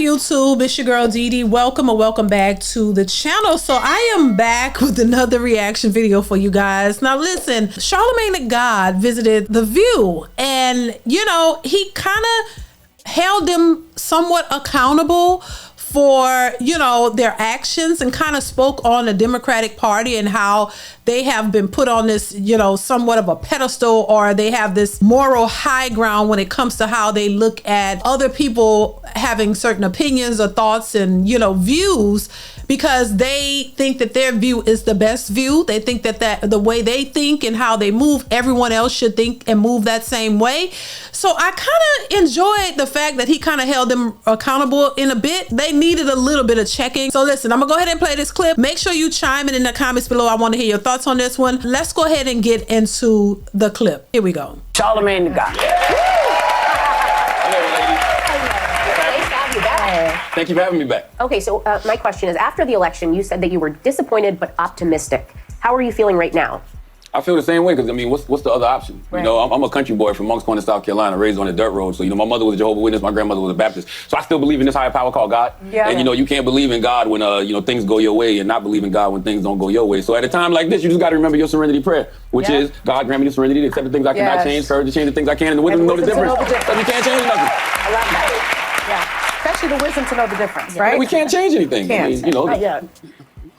YouTube? It's your girl DeeDee. Welcome or welcome back to the channel. So I am back with another reaction video for you guys. Now listen, Charlamagne the God visited The View, and you know, he kind of held them somewhat accountable for, you know, their actions, and kind of spoke on the Democratic Party and how they have been put on this, you know, somewhat of a pedestal, or they have this moral high ground when it comes to how they look at other people having certain opinions or thoughts and, you know, views, because they think that their view is the best view. They think that the way they think and how they move, everyone else should think and move that same way. So I kind of enjoyed the fact that he kind of held them accountable in a bit. They needed a little bit of checking. So listen, I'm gonna go ahead and play this clip. Make sure you chime in the comments below. I want to hear your thoughts on this one. Let's go ahead and get into the clip. Here we go. Charlamagne the God. Thank you for having me back. Okay, so my question is, after the election, you said that you were disappointed but optimistic. How are you feeling right now? I feel the same way, because I mean, what's the other option? Right. You know, I'm a country boy from Moncks Corner, South Carolina, raised on a dirt road. So, you know, my mother was a Jehovah's Witness, my grandmother was a Baptist. So I still believe in this higher power called God. Yeah. And, you know, you can't believe in God when, you know, things go your way, and not believe in God when things don't go your way. So at a time like this, you just got to remember your serenity prayer, which is, God grant me the serenity to accept the things I cannot change, courage to change the things I can, and the wisdom to know the difference. Because we can't change nothing. I love that. Yeah. Especially the wisdom to know the difference, right? We can't change anything. Can't. I mean, you know.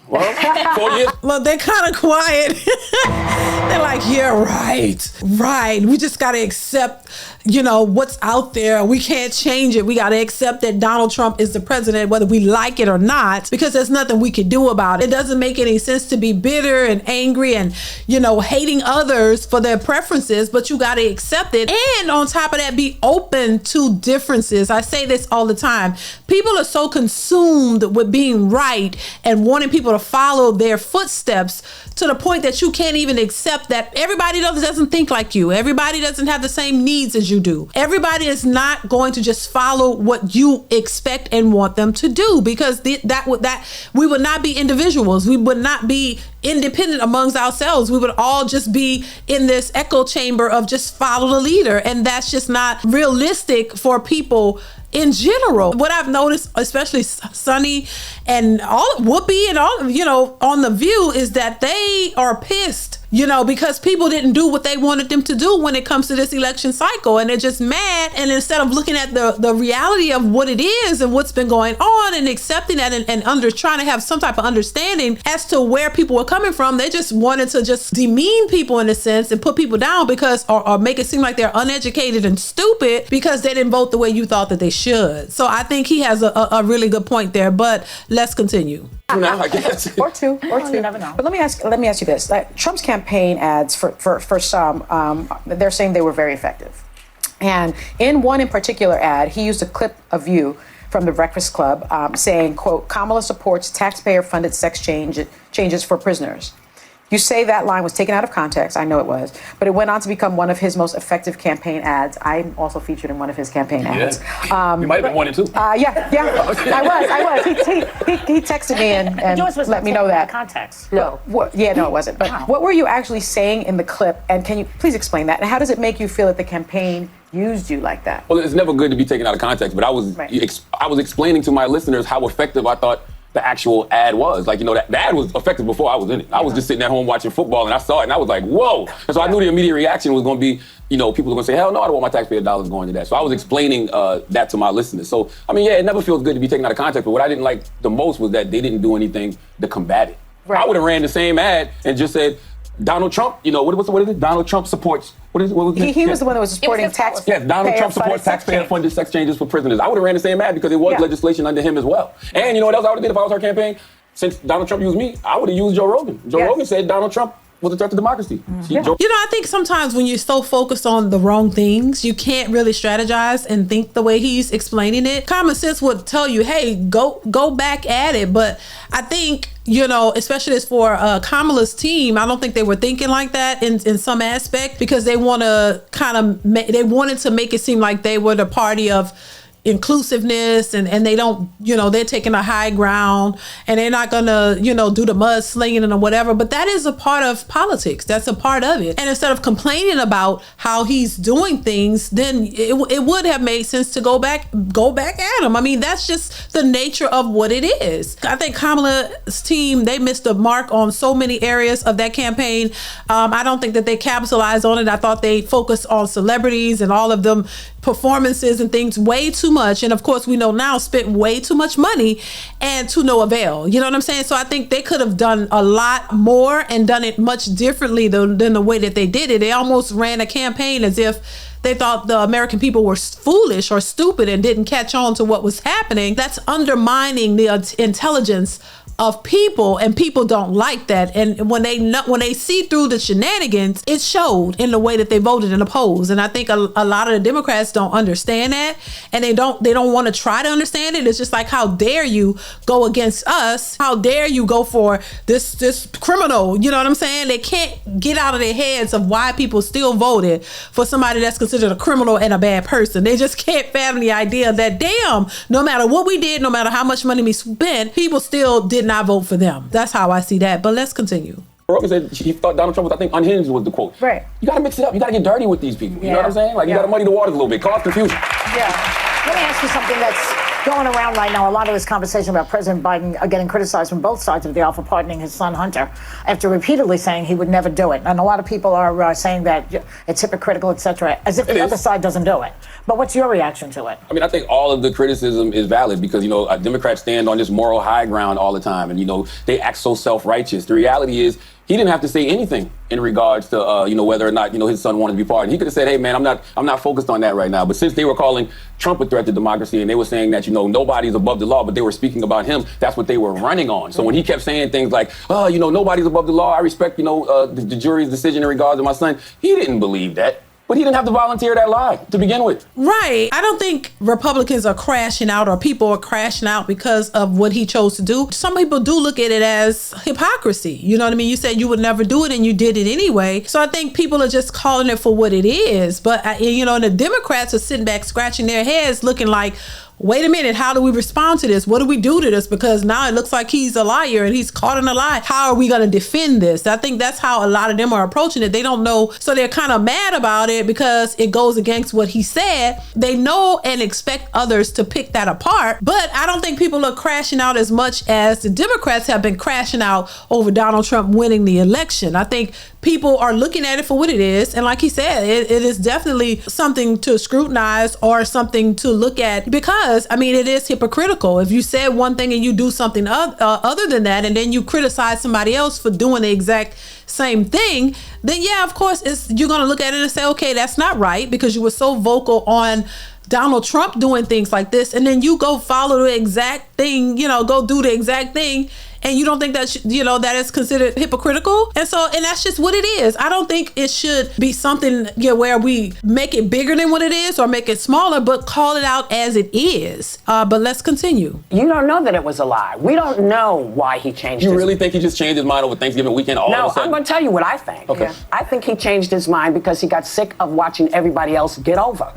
Well, 4 years. Look, they're kind of quiet. They're like, yeah, right. We just got to accept, you know, what's out there. We can't change it. We got to accept that Donald Trump is the president, whether we like it or not, because there's nothing we can do about it. It doesn't make any sense to be bitter and angry and, you know, hating others for their preferences, but you got to accept it. And on top of that, be open to differences. I say this all the time. People are so consumed with being right and wanting people to follow their footsteps to the point that you can't even accept that everybody doesn't think like you. Everybody doesn't have the same needs as you do. Everybody is not going to just follow what you expect and want them to do, because that we would not be individuals. We would not be independent amongst ourselves. We would all just be in this echo chamber of just follow the leader, and that's just not realistic for people in general. What I've noticed, especially Sonny and all Whoopi and all, you know, on The View, is that they are pissed, you know, because people didn't do what they wanted them to do when it comes to this election cycle, and they're just mad. And instead of looking at the reality of what it is and what's been going on and accepting that and trying to have some type of understanding as to where people were coming from, they just wanted to just demean people in a sense and put people down because, or make it seem like they're uneducated and stupid because they didn't vote the way you thought that they should. So I think he has a really good point there, but let's continue. Now, I guess. Or two. You never know. But let me ask you this: like, Trump's campaign ads for some, they're saying they were very effective, and in one in particular ad, he used a clip of you from the Breakfast Club saying, "quote Kamala supports taxpayer-funded sex changes for prisoners." You say that line was taken out of context. I know it was, but it went on to become one of his most effective campaign ads. I'm also featured in one of his campaign ads. You might have been one and two. Yeah, I was. He texted me and let me know that. Context. No. No, it wasn't. But what were you actually saying in the clip? And can you please explain that? And how does it make you feel that the campaign used you like that? Well, it's never good to be taken out of context, but I was explaining to my listeners how effective I thought the actual ad was. Like, you know, the ad was effective before I was in it. I was just sitting at home watching football, and I saw it, and I was like, whoa. And so I knew the immediate reaction was going to be, you know, people are going to say, hell no, I don't want my taxpayer dollars going to that. So I was explaining that to my listeners. So, I mean, yeah, it never feels good to be taken out of context, but what I didn't like the most was that they didn't do anything to combat it. Right. I would have ran the same ad and just said, Donald Trump, you know, what is it? Donald Trump supports, what was it? He was the one that was supporting taxpayer. Yes, Donald Trump supports taxpayer-funded sex changes for prisoners. I would have ran the same ad because it was legislation under him as well. And you know what else I would have did if I was our campaign? Since Donald Trump used me, I would have used Joe Rogan. Joe Rogan said Donald Trump was a threat to democracy. You know, I think sometimes when you're so focused on the wrong things, you can't really strategize and think the way he's explaining it. Common sense would tell you, hey, go back at it. But I think, you know, especially as for Kamala's team, I don't think they were thinking like that in some aspect, because they want to they wanted to make it seem like they were the party of, inclusiveness and they don't, they're taking a high ground and they're not gonna, do the mudslinging or whatever. But that is a part of politics. That's a part of it. And instead of complaining about how he's doing things, then it would have made sense to go back at him. I mean, that's just the nature of what it is. I think Kamala's team, they missed the mark on so many areas of that campaign. I don't think that they capitalized on it. I thought they focused on celebrities and all of them performances and things way too much. And of course, we know now spent way too much money and to no avail. You know what I'm saying? So I think they could have done a lot more and done it much differently than the way that they did it. They almost ran a campaign as if they thought the American people were foolish or stupid and didn't catch on to what was happening. That's undermining the intelligence of people, and people don't like that. And when they see through the shenanigans, it showed in the way that they voted in the polls. And I think a lot of the Democrats don't understand that, and they don't want to try to understand it. It's just like, how dare you go against us? How dare you go for this criminal? You know what I'm saying? They can't get out of their heads of why people still voted for somebody that's considered a criminal and a bad person. They just can't fathom the idea that, damn, no matter what we did, no matter how much money we spent, people still did not vote for them. That's how I see that. But let's continue. Rogan said he thought Donald Trump was, I think, unhinged was the quote. Right. You got to mix it up. You got to get dirty with these people. You know what I'm saying? Like, you got to muddy the waters a little bit, cause confusion. Yeah. Let me ask you something that's going around right now. A lot of this conversation about President Biden getting criticized from both sides of the aisle for pardoning his son Hunter after repeatedly saying he would never do it. And a lot of people are saying that it's hypocritical, etc., as if the other side doesn't do it. But what's your reaction to it? I mean, I think all of the criticism is valid because, Democrats stand on this moral high ground all the time. And, they act so self-righteous. The reality is, he didn't have to say anything in regards to, whether or not, his son wanted to be pardoned. He could have said, hey, man, I'm not focused on that right now. But since they were calling Trump a threat to democracy and they were saying that, nobody's above the law, but they were speaking about him, that's what they were running on. So when he kept saying things like, nobody's above the law, I respect, the jury's decision in regards to my son, he didn't believe that. But he didn't have to volunteer that lie to begin with. Right. I don't think Republicans are crashing out or people are crashing out because of what he chose to do. Some people do look at it as hypocrisy. You know what I mean? You said you would never do it and you did it anyway. So I think people are just calling it for what it is. But, and the Democrats are sitting back scratching their heads looking like, wait a minute, how do we respond to this? What do we do to this? Because now it looks like he's a liar and he's caught in a lie. How are we going to defend this? I think that's how a lot of them are approaching it. They don't know. So they're kind of mad about it because it goes against what he said. They know and expect others to pick that apart. But I don't think people are crashing out as much as the Democrats have been crashing out over Donald Trump winning the election. I think people are looking at it for what it is. And like he said, it is definitely something to scrutinize or something to look at because, it is hypocritical. If you said one thing and you do something other than that, and then you criticize somebody else for doing the exact same thing, then yeah, of course, you're going to look at it and say, okay, that's not right because you were so vocal on Donald Trump doing things like this. And then you go follow the exact thing, go do the exact thing. And you don't think that, that is considered hypocritical? And that's just what it is. I don't think it should be something where we make it bigger than what it is or make it smaller, but call it out as it is. But let's continue. You don't know that it was a lie. We don't know why he changed his mind. You really think he just changed his mind over Thanksgiving weekend all of a sudden? No, I'm going to tell you what I think. Okay. Yeah. I think he changed his mind because he got sick of watching everybody else get over.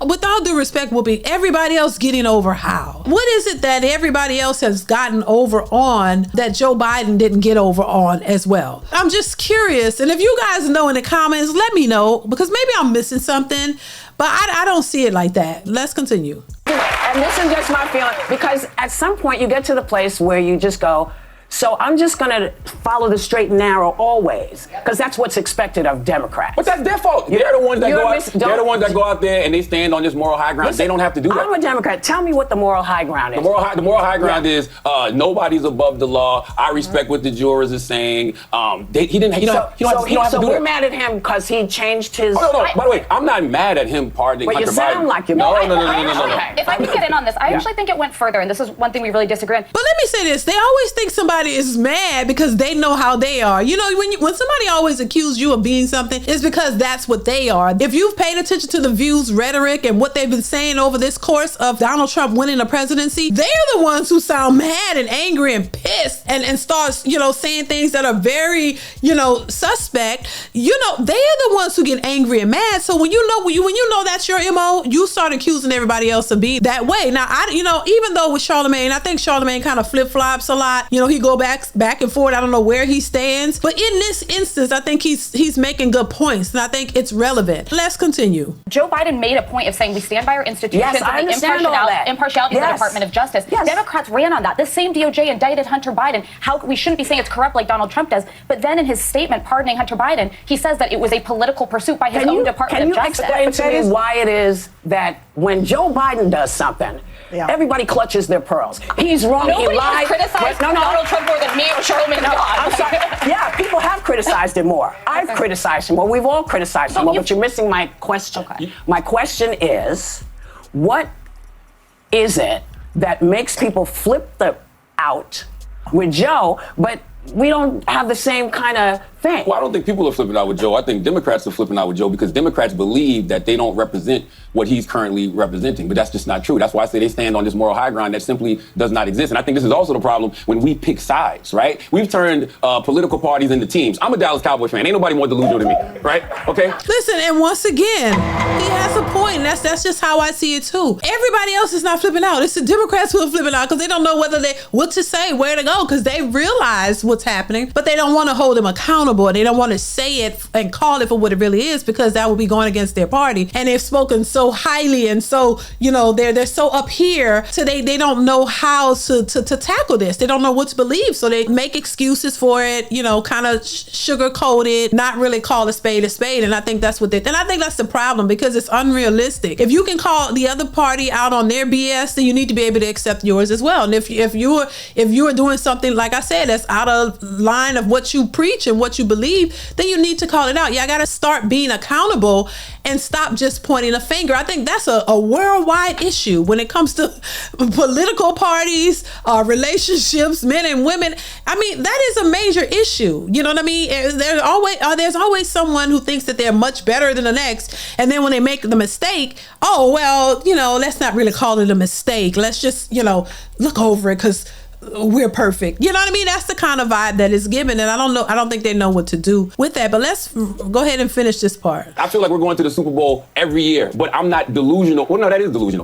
With all due respect, Whoopi, everybody else getting over how? What is it that everybody else has gotten over on that Joe Biden didn't get over on as well? I'm just curious. And if you guys know in the comments, let me know because maybe I'm missing something, but I don't see it like that. Let's continue. And this is just my feeling because at some point you get to the place where you just go, so I'm just going to follow the straight and narrow always, because that's what's expected of Democrats. But that's their fault. They're the ones that go out there and they stand on this moral high ground. Listen, they don't have to do that. I'm a Democrat. Tell me what the moral high ground is. The moral high ground is nobody's above the law. I respect what the jurors are saying. He don't have to do that. So we're mad at him because he changed his. Oh, no. By the way, I'm not mad at him pardoning Hunter Biden. But you sound like you're No. If I can get in on this, I actually think it went further, and this is one thing we really disagree on. But let me say this. They always think somebody everybody is mad because they know how they are. You know, when somebody always accuses you of being something, it's because that's what they are. If you've paid attention to the View's rhetoric and what they've been saying over this course of Donald Trump winning the presidency, they're the ones who sound mad and angry and pissed and start, you know, saying things that are very, you know, suspect. You know, they are the ones who get angry and mad. So when you know that's your MO, you start accusing everybody else of being that way. Now, even though with Charlamagne, I think Charlamagne kind of flip-flops a lot. You know, he go back and forth. I don't know where he stands. But in this instance, I think he's making good points. And I think it's relevant. Let's continue. Joe Biden made a point of saying we stand by our institutions Yes, I and the understand all that. impartiality of the Department of Justice. Yes. Democrats ran on that. The same DOJ indicted Hunter Biden. How we shouldn't be saying it's corrupt like Donald Trump does. But then in his statement pardoning Hunter Biden, he says that it was a political pursuit by his own Department of Justice. Can you explain to me why it is that when Joe Biden does something, everybody clutches their pearls? He's wrong. Nobody he lied. has criticized Donald Trump more than me or Charlamagne. I'm sorry. Yeah, people have criticized him more. I've criticized him more. We've all criticized him more. But you're missing my question. Okay. My question is, what is it that makes people flip out with Joe, but we don't have the same kind of thing? Well, I don't think people are flipping out with Joe. I think Democrats are flipping out with Joe because Democrats believe that they don't represent what he's currently representing. But that's just not true. That's why I say they stand on this moral high ground that simply does not exist. And I think this is also the problem when we pick sides, right? We've turned political parties into teams. I'm a Dallas Cowboys fan. Ain't nobody more delusional than me, right? Okay? Listen, and once again, he has a point. And that's just how I see it too. Everybody else is not flipping out. It's the Democrats who are flipping out because they don't know what to say, where to go, because they realize what's happening, but they don't want to hold him accountable. They don't want to say it and call it for what it really is because that would be going against their party. And they've spoken so highly and so, you know, they're so up here, so they don't know how to tackle this. They don't know what to believe. So they make excuses for it, you know, kind of sugarcoat it, not really call a spade a spade. And I think that's and I think that's the problem because it's unrealistic. If you can call the other party out on their BS, then you need to be able to accept yours as well. And if you are doing something, like I said, that's out of line of what you preach and what you believe, then you need to call it out. Yeah, I got to start being accountable and stop just pointing a finger. I think that's a worldwide issue when it comes to political parties, relationships, men and women. I mean, that is a major issue. You know what I mean? There's always someone who thinks that they're much better than the next. And then when they make the mistake, oh, well, you know, let's not really call it a mistake. Let's just, you know, look over it because we're perfect. You know what I mean? That's the kind of vibe that is given. And I don't think they know what to do with that. But let's go ahead and finish this part. I feel like we're going to the Super Bowl every year, but I'm not delusional. Well, no, that is delusional.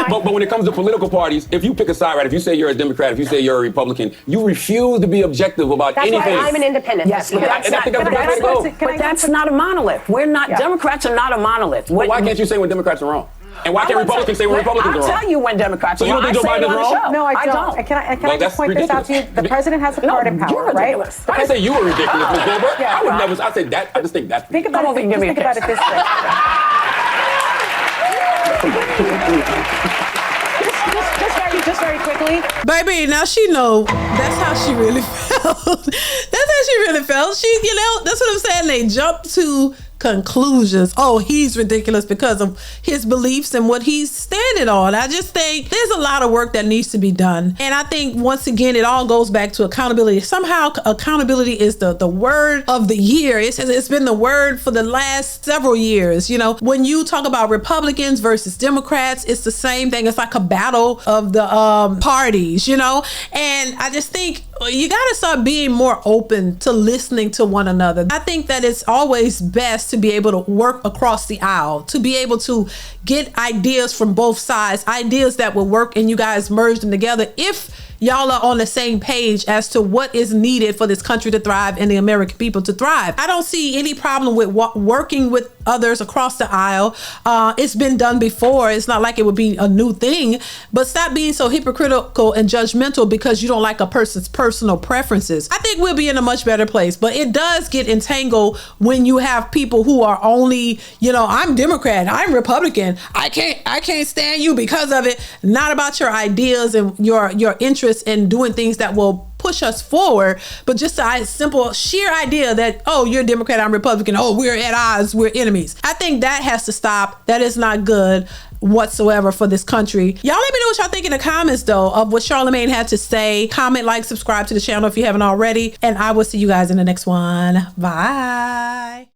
But when it comes to political parties, if you pick a side, right, if you say you're a Democrat, if you say you're a Republican, you refuse to be objective about anything. That's why I'm an independent. Yes, but that's not a monolith. We're not, Democrats are not a monolith. But why can't you say when Democrats are wrong? And why can't Republicans say when Republicans are wrong? I'll tell you when Democrats are wrong. So you don't think Joe Biden is wrong? No, I don't. Can I just point this out to you? The president has a pardon power, right? I didn't say you were ridiculous, Ms. Goldberg. I would never. I said that. I just think that's. Think about it. Think about it this way. Just very quickly. Baby, now she know that's how she really felt. That's how she really felt. She, you know, that's what I'm saying. They jumped to conclusions. Oh, he's ridiculous because of his beliefs and what he's standing on. I just think there's a lot of work that needs to be done. And I think once again, it all goes back to accountability. Somehow accountability is the word of the year. It's been the word for the last several years. You know, when you talk about Republicans versus Democrats, it's the same thing. It's like a battle of the parties, you know? And I just think you got to start being more open to listening to one another. I think that it's always best to be able to work across the aisle, to be able to get ideas from both sides, ideas that will work, and you guys merge them together if y'all are on the same page as to what is needed for this country to thrive and the American people to thrive. I don't see any problem with working with others across the aisle. It's been done before. It's not like it would be a new thing, but stop being so hypocritical and judgmental because you don't like a person's personal preferences. I think we'll be in a much better place, but it does get entangled when you have people who are only, you know, I'm Democrat, I'm Republican, I can't stand you because of it. Not about your ideas and your interests in doing things that will push us forward, but just a simple, sheer idea that, oh, you're a Democrat, I'm Republican, oh, we're at odds, we're enemies. I think that has to stop. That is not good whatsoever for this country. Y'all let me know what y'all think in the comments, though, of what Charlamagne had to say. Comment, like, subscribe to the channel if you haven't already, and I will see you guys in the next one. Bye.